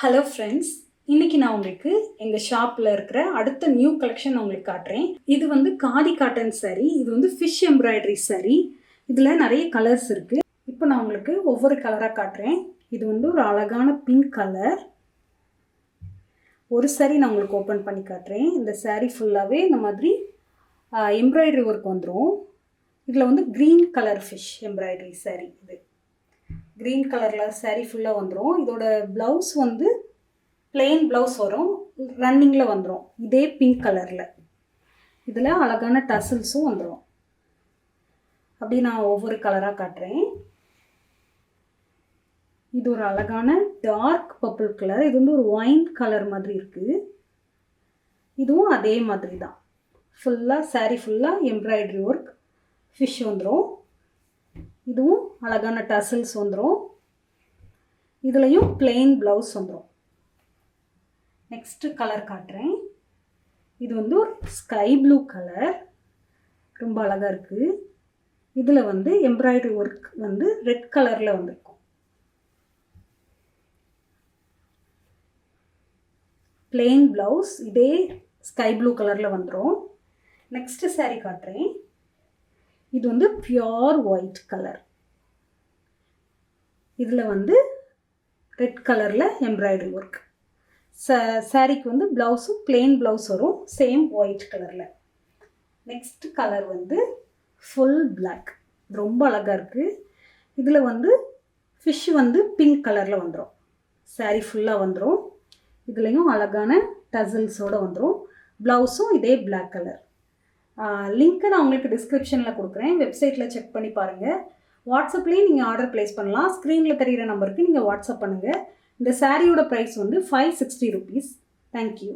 Hello friends, இன்றைக்கி நான் உங்களுக்கு எங்கள் ஷாப்பில் இருக்கிற அடுத்த நியூ கலெக்ஷன் நான் உங்களுக்கு காட்டுறேன். இது வந்து காதி காட்டன் சாரீ. இது வந்து ஃபிஷ் எம்ப்ராய்டரி சாரீ. இதில் நிறைய கலர்ஸ் இருக்குது. இப்போ நான் உங்களுக்கு ஒவ்வொரு கலராக காட்டுறேன். இது வந்து ஒரு அழகான பிங்க் கலர். ஒரு சாரீ நான் உங்களுக்கு ஓப்பன் பண்ணி காட்டுறேன். இந்த சாரீ ஃபுல்லாகவே இந்த மாதிரி எம்ப்ராய்டரி ஒர்க் வந்துடும். இதில் வந்து green colour fish embroidery sari. இது க்ரீன் கலரில் சாரீ ஃபுல்லாக வந்துடும். இதோட ப்ளவுஸ் வந்து பிளெயின் ப்ளவுஸ் வரும், ரன்னிங்கில் வந்துடும். இதே பிங்க் கலரில் இதில் அழகான டசில்ஸும் வந்துடும். அப்படி நான் ஒவ்வொரு கலராக காட்டுறேன். இது ஒரு அழகான டார்க் பர்பிள் கலர். இது வந்து ஒரு ஒயின் கலர் மாதிரி இருக்குது. இதுவும் அதே மாதிரி தான். ஃபுல்லாக சாரீ ஃபுல்லாக எம்ப்ராய்டரி ஒர்க் ஃபிஷ் வந்துடும். இதுவும் அழகான டசில்ஸ் வந்துடும். இதுலேயும் பிளெயின் ப்ளவுஸ் வந்துடும். நெக்ஸ்ட்டு கலர் காட்டுறேன். இது வந்து ஒரு ஸ்கை ப்ளூ கலர், ரொம்ப அழகாக இருக்குது. இதில் வந்து எம்ப்ராய்டரி ஒர்க் வந்து ரெட் கலரில் வந்திருக்கும். பிளெயின் ப்ளவுஸ் இதே ஸ்கை ப்ளூ கலரில் வந்துடும். நெக்ஸ்ட்டு சாரீ காட்டுறேன். இது வந்து பியோர் ஒயிட் கலர். இதில் வந்து ரெட் கலரில் எம்ப்ராய்டரி ஒர்க். சாரீக்கு வந்து ப்ளவுஸும் பிளெயின் ப்ளவுஸ் வரும், சேம் ஒயிட் கலரில். நெக்ஸ்ட் கலர் வந்து ஃபுல் பிளாக், ரொம்ப அழகாக இருக்குது. இதில் வந்து ஃபிஷ் வந்து பிங்க் கலரில் வந்துடும். சாரீ ஃபுல்லாக வந்துடும். இதுலேயும் அழகான டசல்ஸோடு வந்துடும். ப்ளவுஸும் இதே பிளாக் கலர். லிங்க்கை நான் உங்களுக்கு டிஸ்கிரிப்ஷனில் கொடுக்குறேன். வெப்சைட்டில் செக் பண்ணி பாருங்கள். வாட்ஸ்அப்லேயும் நீங்கள் ஆர்டர் ப்ளேஸ் பண்ணலாம். ஸ்க்ரீனில் தெரிகிற நம்பருக்கு நீங்கள் வாட்ஸ்அப் பண்ணுங்கள். இந்த சாரியோட ப்ரைஸ் வந்து 560 rupees. தேங்க்யூ.